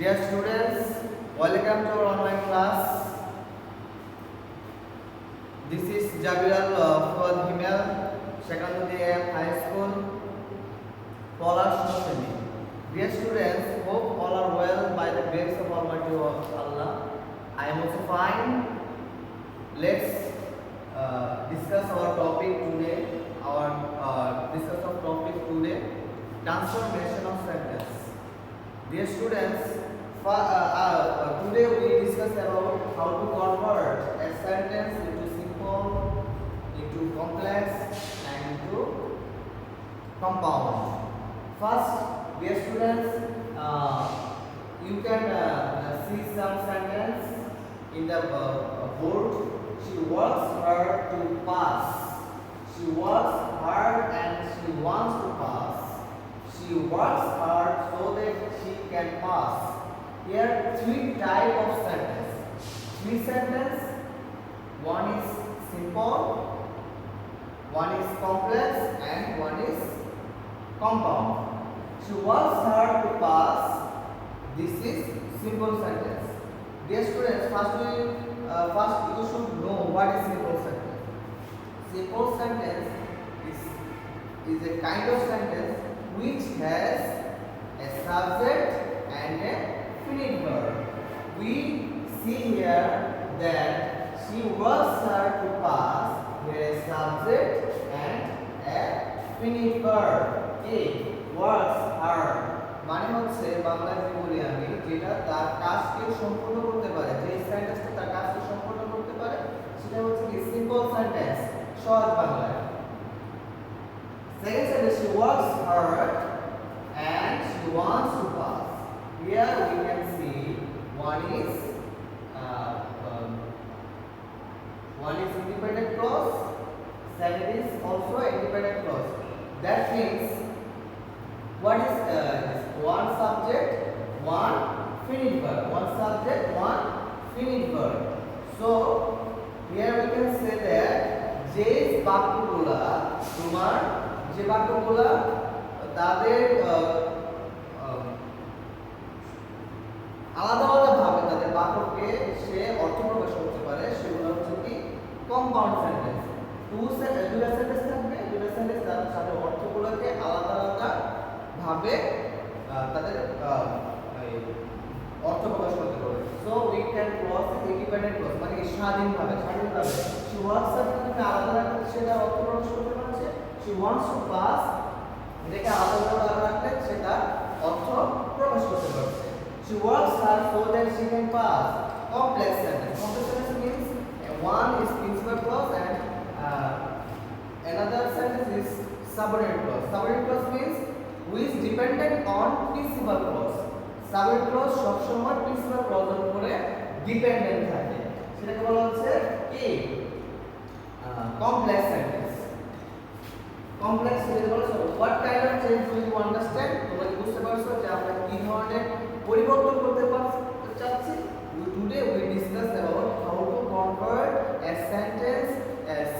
Dear students, welcome to our online class. This is Jabiral Fuad Himel, second day high school, Polar Shosemi. Dear students, hope all are well by the grace of Almighty Allah. I am also fine. Let's discuss our topic today. Discuss our topic today: transformation of sentence. Dear students, today we discuss about how to convert a sentence into simple, into complex, and into compound. First, dear students, you can see some sentence in the board. She works hard to pass. She works hard and she wants to pass. She works hard so that she can pass. Here three type of sentence. Three sentence. One is simple, one is complex, and one is compound. She works hard to pass. This is simple sentence. Dear students, first you should know what is simple sentence. Simple sentence is a kind of sentence which has a subject and a finite verb. We see here that she works hard to pass. Here is subject and a finite verb. A works hard মানে হচ্ছে বাংলায় যে বলি আমি যেটা তার কাজকে সম্পূর্ণ করতে পারে, যে সেন্টেন্সটা তার কাজকে সম্পূর্ণ করতে পারে সেটা হচ্ছে কি সিম্পল সেন্টেন্স, সহজ বাংলায়। Second sentence, she works hard and she wants to pass. Here we can see one is independent clause, second is also independent clause. That means what is this? One subject, one finite verb. One subject, one finite verb. So here we can say that যে বাক্যগুলা তোমার যে বাক্যগুলা তাদের আলাদা আলাদা ভাবে তাদের বাক্যকে সে অর্থ প্রকাশ করতে পারে সেগুলো হচ্ছে কি কম্পাউন্ড সেন্টেন্স। দুটা সেন্টেন্স থাকবে, দুটা সেন্টেন্স তাদের অর্থগুলোকে আলাদা আলাদা ভাবে তাদের অর্থ প্রকাশ করতে পারবে। So we can clause independent clause মানে স্বাধীনভাবে she works hard কিন্তু আলাদা রাখলে সেটা অর্থ প্রকাশ করতে পারছে। she wants to pass এটাকে আলাদা রাখলে সেটা অর্থ প্রকাশ করতে পারছে। she works hard so that she can pass. Complex sentence. Complex sentence means one is principal clause and another sentence is subordinate clause. Subordinate clause means which is dependent on principal clause. Subordinate clause সব সময় principal clause এর উপরে dependent থাকে, সেটাকে বলা হচ্ছে কি complex sentence. Complex যেটা বলা হচ্ছে what kind of change do you understand? তোমরা কি বুঝতে পারছো যে আমরা কি ধরনের পরিবর্তন করতে চাচ্ছি? Today we discuss about how to convert a sentence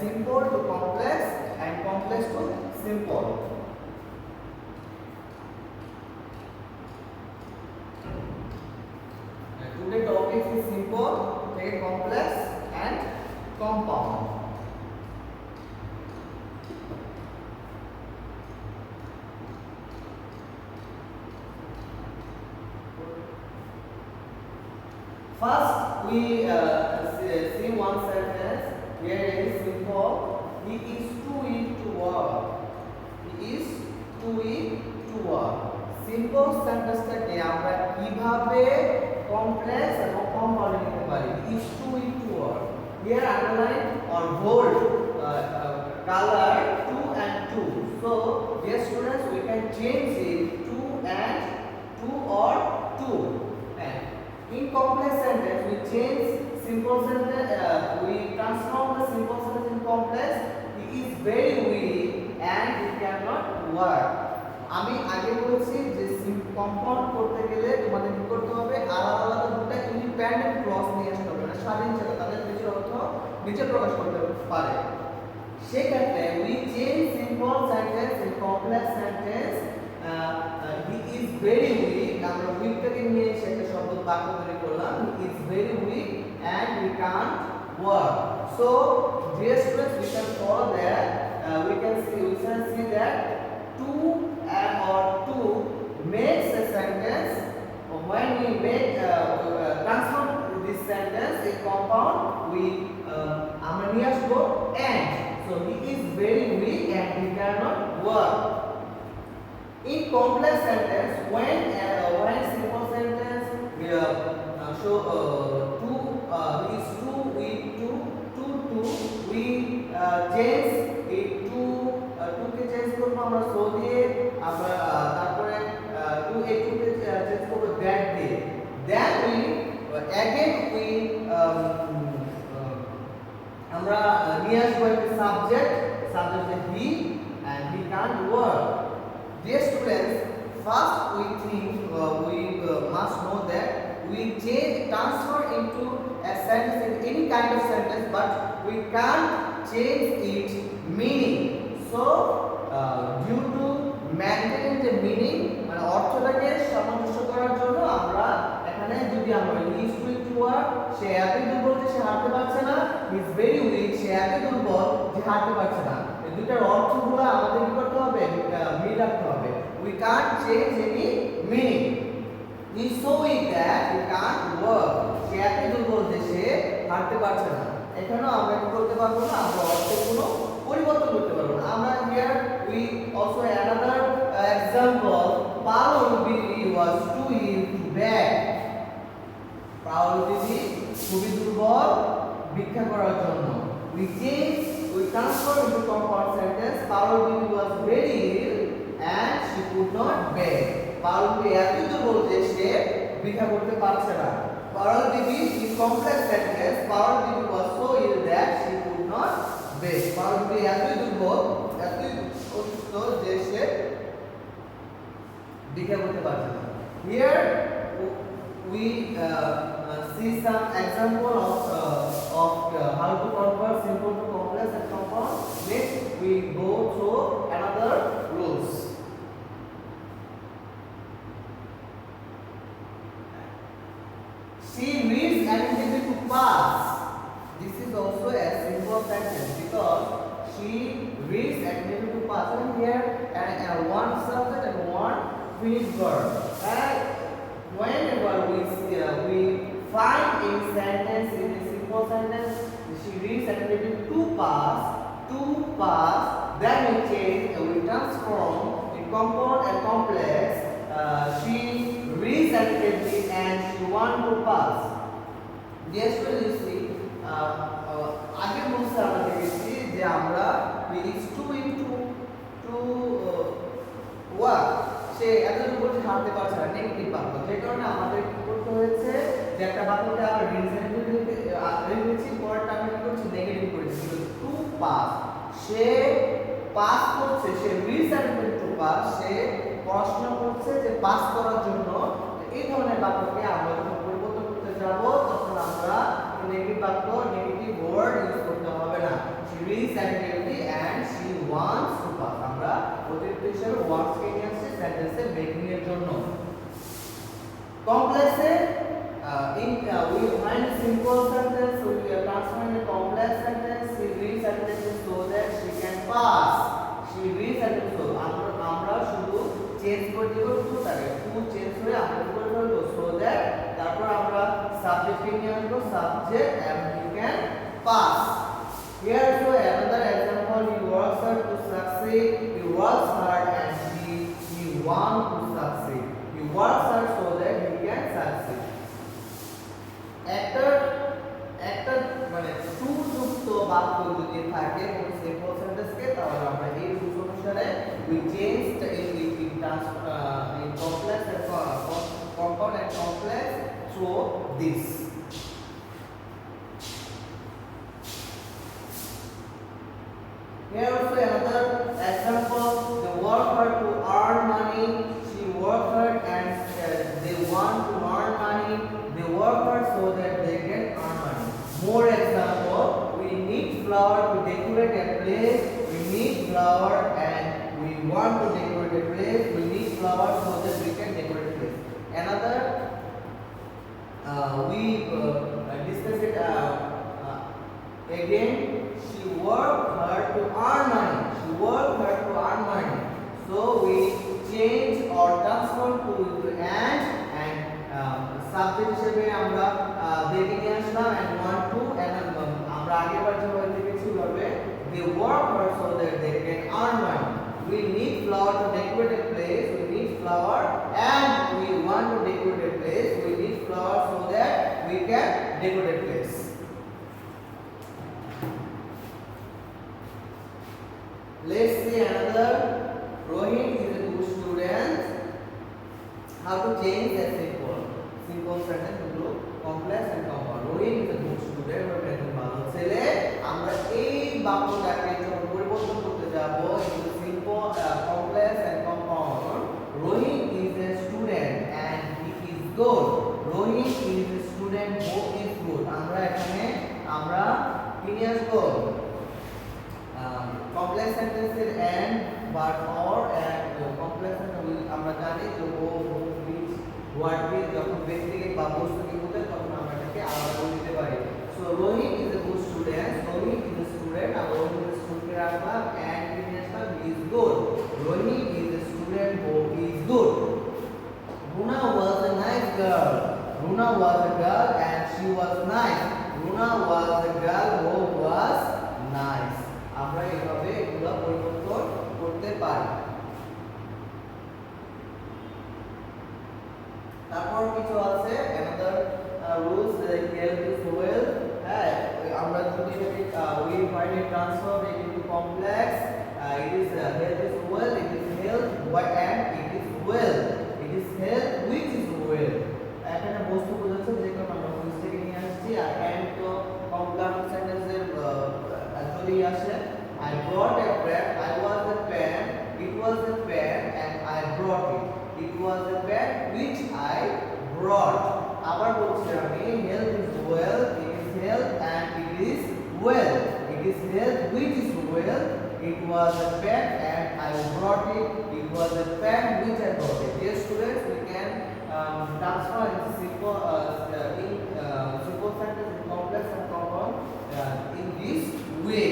simple to complex and complex to simple. Today topic is simple, take complex and compound. First we see one sentence. Here is simple. He is too weak to work. He is too weak to work. Simple সেন্টেন্সটাকে আমরা কিভাবে complex এবং compound নিতে পারি? is too weak to work. Here underline or bold color 2 and 2. So dear students, we can change it 2 and 2 or 2. And in complex sentence we change simple sentence, we transform the simple sentence in complex. He is very weak and he cannot work. আমি আগে বলেছি যে compound করতে গেলে তোমাদের কি করতে হবে, আলাদা আলাদা দুটো ইন্ডিপেন্ডেন্ট ক্লজ নিয়ে আসতে হবে, স্বাধীন ছিল তাদের নিজের অর্থ নিজে প্রকাশ করতে পারে। সেক্ষেত্রে we change simple sentence in complex sentence. He is very weak আমরা উইকটাকে নিয়ে এসে একটা শব্দ বাক্য তৈরি করলাম, he is very weak and he Kant work. So dear students, we can follow that, we can see that two or two makes a sentence. When we make transform this sentence in compound, we আমরা নিয়ে আসবো and. So he is very weak and he cannot work. In complex sentence, when simple sentence we show two he is too weak to we change it to K change করব আমরা so দিয়ে, আমরা তারপরে to K change করব that দিয়ে, then we again we আমরা নিয়ে আসবো একটা subject he and he can't work. Dear students, first we think we must know that we transfer into a sentence in any kind of sentence, but we can't change its meaning. So due to maintaining the meaning, মানে অর্থটাকে সামঞ্জস্য করার জন্য আমরা এখানে যদি আমরা is weak to work, সে এতই দুর্বল যে সে হাঁটতে পারছে না, is very weak, সে এতই দুর্বল যে হাঁটতে পারছে না, এই দুটার অর্থগুলো আমাদের কি করতে হবে, মিল রাখতে হবে। We can't change any meaning. He is so weak that he can't work. সে এতই দুর্বল যে সে হাঁটতে পারছে না। এখানেও আমরা কি করতে পারবো না, আমরা অর্থের কোনো পরিবর্তন করতে পারবো না। আমরা here we also another example, Paul Bibi was too ill to beg. Paul Bibi খুবই দুর্বল ভিক্ষা করার জন্য। We transfer into compound sentence, Paul Bibi was very ill and she could not beg. Paul Bibi এতই দুর্বল যে সে ভিক্ষা করতে পারছে না। Paul Bibi in complex sentence, Paul Bibi was so ill that she could not beg. Paul Bibi এতই দুর্বল, এতই অসুস্থ যে সে ভিক্ষা করতে পারছে না। Here we see some example of how to convert simple to complex and compound. Next we go through another rules. She reads attentively to pass. This is also a simple sentence because she reads attentively to pass. And here one subject and one finished verb. And whenever we find a sentence in a simple sentence, she reads attentively to pass, then we change, we transform in compound and complex. She reads attentively and she wants to pass. Yes, well, you see, আগের বলতে আমরা দেখেছি যে আমরা is too into to work, সে এতটুকু বলতে হাঁটতে পারছে না, নেগেটিভ বাক্য, যে কারণে আমাদের কি করতে হয়েছে যে একটা বাক্যকে আমরা রেখেছি, পরেরটা আমরা কি করছি, নেগেটিভ করেছি। টু পাস, সে পাস করছে, সে রিডস অ্যাটেন্ড টু পাস, সে পড়াশোনা করছে যে পাস করার জন্য। এই ধরনের বাক্যকে আমরা যখন পরিবর্তন করতে যাব তখন আমরা নেগেটিভ বাক্য, নেগেটিভ ওয়ার্ড ইউজ করতে হবে না। she reads attentively and she wants to pass, আমরা অতিরিক্ত হিসেবে ওয়ার্ডস কে নিয়ে আসছি সেন্টেন্সে মেকিং এর জন্য। কমপ্লেক্সে we find simple sentence, so we are transforming a complex sentence. She reads attentively so that she can pass. She reads attentively, আমরা শুধু চেঞ্জ করে দিব টু, তাকে টু চেঞ্জ করে আমরা কি করে ফেলবো so that, তারপর আমরা সাবজেক্ট কে নিয়ে আসবো, subject and you can pass. Here also another example, he works hard to succeed, he works hard and he wants to succeed, he works hard so that he can succeed. একটা মানে two যুক্ত বাক্য যদি থাকে কোন simple sentence কে, তাহলে আমরা এই রুলস অনুসারে we change the in complex and compound and complex through this. Here also another example, they work hard to earn money, she work hard and they want to earn money, they work hard so that they can earn money. More example, we need flower to decorate a place, we need flower and we want to decorate a place, we need flower so that we can decorate a place. Another They work hard so that they can earn money. We need flower to decorate a place. We need flower, and we want to decorate a place. We need flower so that we can decorate a place. Let's see another. Rohit is a good student. How to change a simple sentence into complex and compound. Rohit is a good student. Or একজন ভালো ছেলে। আমরা এই বাক্যটাকে যখন পরিবর্তন করতে যাব into simple, complex and compound. Rohit is a student and he is good. Rohit is a student who is good. আমরা এখানে আমরা কি নিয়ে আসবো? কমপ্লেক্স সেন্টেন্সের and but or and complex sentence আমরা জানি যে ও which ওয়ার্ড দিয়ে যখন ব্যক্তিকে বা বস্তুকে বোঝায় তখন আমরা এটাকে আলাদা করে দিতে পারি। So Rohit is a good student. Rohit is a student. আমরা রোহিত ইজ স্টুডেন্ট রাখলাম and international is good. Rohit is a student who is good. Runa was a nice girl. Runa was a girl and she was nice. Runa was a girl who was nice. আমরা এইভাবে এগুলো পরিবর্তন করতে পারি। তারপর কিছু আছে another rules like health is wealth। হ্যাঁ, আমরা যদি এটাকে we find a transform it into complex, it is health is wealth, it is health and it is wealth, it is health which is wealth। এখানে বস্তু বোঝাচ্ছে যে কোন আমরা ভয়েস থেকে নিয়ে আসছি আর and তো কমপ্লেক্স সেন্টেন্সের যদি আসে I brought a pen, I was a pen, it was a pen and I brought it, it was a pen which I brought। আবার বলছি আমি health is wealth, it is health and it is wealth, it is health which is wealth, it was a pen and I brought it, it was a pen which I brought it। Dear students, we can transfer in simple simple sentence in complex and compound in this way।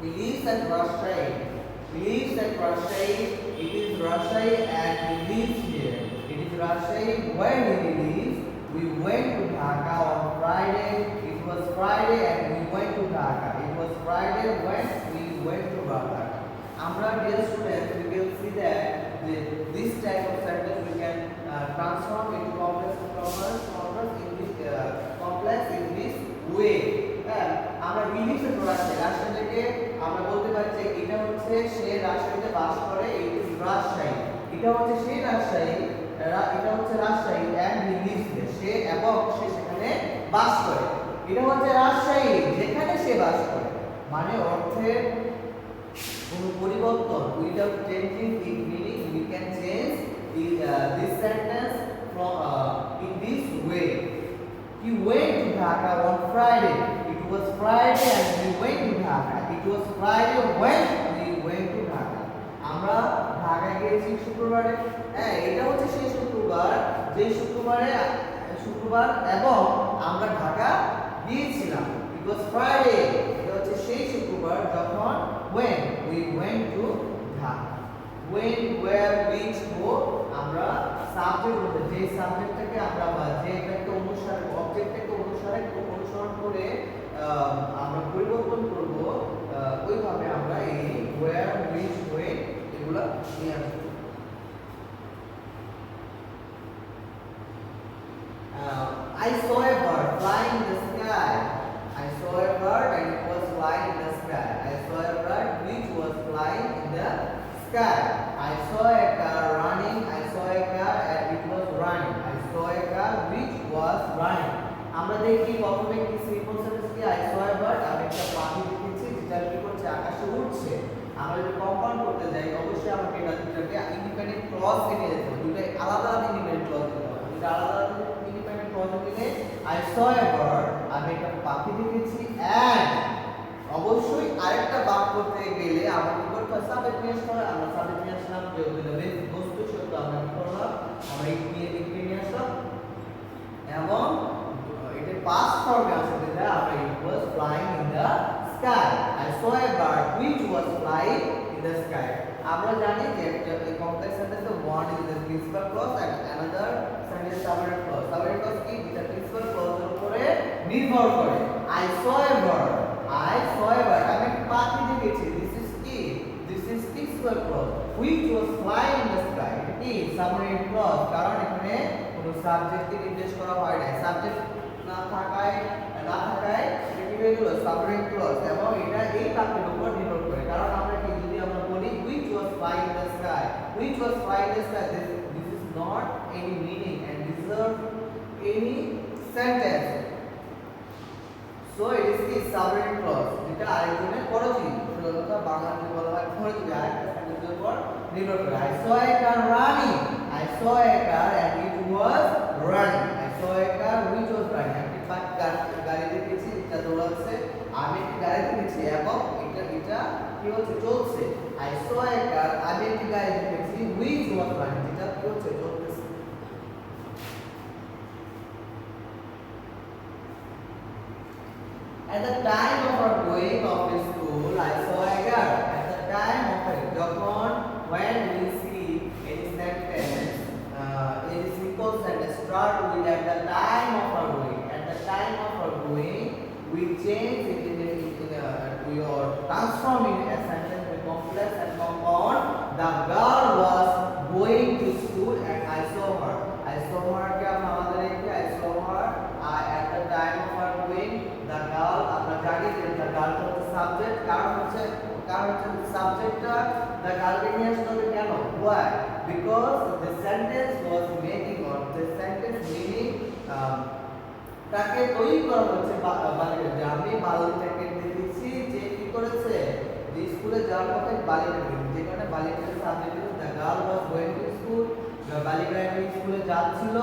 He lives at Rajshahi. He lives at Rajshahi. It is Rajshahi and he lives here. It is Rajshahi where he lives. We went to Dhaka on Friday. It was Friday and we went to Dhaka. It was Friday when we went to Dhaka. Amra, dear students, we can see that this type of sentence we can transform into complex in this complex in this way। আমরা ইংলিশে পড়াচ্ছি রাজশাহী থেকে আমরা বলতে পারি যে এটা হচ্ছে সে রাজশাহীতে বাস করে, it is রাজশাহী। এটা হচ্ছে সেই রাজশাহী, এটা হচ্ছে Rajshahi and he lives there, সে এবং সে সেখানে বাস করে। এটা হচ্ছে রাজশাহী যেখানে সে বাস করে, মানে অর্থের কোনো পরিবর্তন without changing its meaning we can change this sentence from in this way। He went to Dhaka on Friday. It was Friday and we went to Dhaka. It was Friday when we went to Dhaka. আমরা ঢাকা গিয়েছি শুক্রবারে। হ্যাঁ, এটা হচ্ছে সেই শুক্রবার যে শুক্রবার এবং আমরা ঢাকা গিয়েছিলাম। It was Friday. এটা হচ্ছে সেই শুক্রবার যখন when we went to Dhaka. When, where, which, who আমরা সাবজেক্ট বলতে যে সাবজেক্টটাকে আমরা বা যে এটাকে অনুসারে অবজেক্টটাকে অনুসরণ করে আমরা পরিবর্তন করব ওইভাবে আমরা এই where, which, when এগুলা নিয়ে আসব। I saw a bird flying in the sky. I saw a bird and it was flying in the sky. I saw a bird which was flying in the sky. I saw a car running. I saw a car and it was running. I saw a car which was running. আমরা দেখি প্রথমে কি simple sentence কি I saw a bird, আমি একটা পাখি দেখেছি যেটা কি করছে আকাশে উড়ছে। আমরা যদি কম্পাউন্ড করতে যাই অবশ্যই আমাকে এটা দুটোকে ইন্ডিপেন্ডেন্ট ক্লজ নিয়ে যেতে হবে, দুটো আলাদা আলাদা ইন্ডিপেন্ডেন্ট ক্লজ দিতে হবে। দুটো আলাদা আলাদা ইন্ডিপেন্ডেন্ট ক্লজ দিলে I saw a bird, আমি একটা পাখি দেখেছি and অবশ্যই আরেকটা বাক্য করতে গেলে আমাদের কি করতে হবে সাবজেক্ট নিয়ে আসতে হবে। আমরা সাবজেক্ট নিয়ে আসলাম যে বস্তু শব্দ আমরা কি করলাম আমরা নিয়ে আসলাম এবং এটা past ফর্মে আছে যেটা আমরা it was flying in the sky. I saw a bird which was flying in the sky. আমরা জানি যে এই কমপ্লেক্স সেন্টেন্সে one is the principal clause and another sentence subordinate clause. Subordinate clause কি যেটা principal clause এর উপরে নির্ভর করে। I saw a bird. I saw a bird. আমি একটা পাখি দেখেছি। This is কি? This is principal clause which was flying in the sky. এটা কি subordinate clause কারণ এখানে কোনো সাবজেক্টকে নির্দেশ করা হয় না। সাবজেক্ট না থাকায় এটা কি হয়ে গেল সাবজেক্ট ক্লজ এবং এটা এই বাক্যের উপর নির্ভর করে কারণ আমরা কি যদি আমরা বলি which was flying in the sky, which was flying in the sky, this is not any meaning and deserve any sentence, so it is the subordinate clause যেটা আরেকজনের পরজীবী প্রথমত বাংলাতে বলা হয় পরজীবী আরেকটা সেন্টেন্সের উপর নির্ভর করে। I saw a car running, I saw a car and it was running, I saw a car which was running, আমি গাড়ি দেখেছি এটা দৌড়াচ্ছে, আমি একটি গাড়ি দেখেছি এবং এটা কি হচ্ছে চলছে। I saw a car, আমি একটি গাড়ি দেখেছি which was running, যেটা কি হচ্ছে চলতেছে। At the time of our going off to school, I saw a girl. At the time of it, when we see any sentence, any simple sentence start with at the time of our going. At the time of our going, we change it we are transforming a sentence with complex and compound. The girl was going to school and I saw her. I saw her के अब हमारे लिए I saw her. At the time of her going, the girl अपना जाने के the girl का subject कारण होचे subject the girl के लिए इसको तो क्या no why because the sentence was making or the sentence meaning তাকে তৈরি করা হচ্ছে বালিকা যে আমি বালিকাকে দেখেছি যে কি করেছে যে স্কুলে যাওয়ার পথে বালিকাকে যে কারণে বালিকার subject the girl was going to school, বালিকা স্কুলে যাচ্ছিল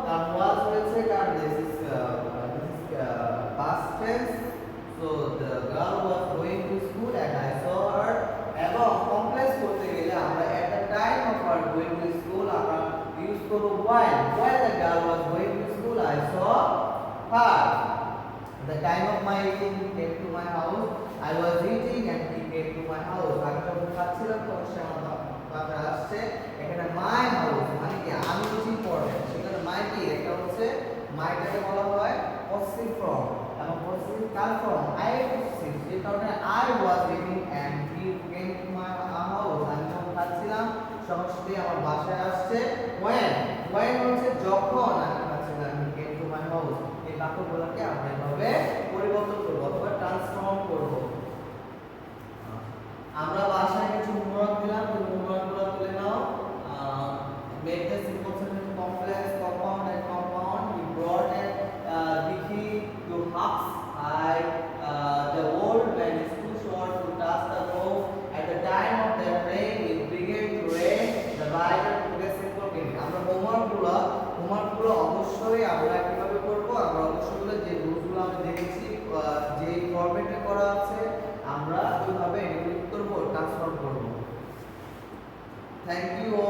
তার was হয়েছে কারণ this is past tense, so the girl was going to school and I saw her এবং কমপ্লেক্স করতে গেলে আমরা at the time of her going to school আমরা ইউজ করব while the girl was going to school I saw her. The time of my eating he came to my house, I was eating and he came to my house. আমি যখন খাচ্ছিলাম তখন সে আমার বাসায় আসছে। এখানে my house মানে কি আমি হচ্ছে ইম্পর্টেন্ট, সেখানে my কি এটা হচ্ছে মাইটাকে বলা হয় possessive form এবং possessive car form I possessive, যে কারণে I was eating and he came to my house. আমি যখন খাচ্ছিলাম সরাসরি আমার বাসায় আসছে। when হচ্ছে যখন আমি খাচ্ছিলাম he came to my house, এই বাক্যগুলোকে আমরা এভাবে পরিবর্তন করব অথবা ট্রান্সফর্ম করব। আমরা বাসায় কিছু হোমওয়ার্ক দিলাম, তো হোমওয়ার্কগুলো তুলে নাও। make the simple sentence complex, compound and compound. We brought a Vicky to hugs the old man is too short to touch the roof. At the time of the rain it began to rain. The writer took a simple game. আমরা হোমওয়ার্কগুলো অবশ্যই আমরা কিভাবে করব, আমরা অবশ্যই যে রুলসগুলো আমরা দেখেছি যে ফরম্যাটে করা আছে আমরা কিভাবে এডিট করব ট্রান্সফর্ম করব। Thank you.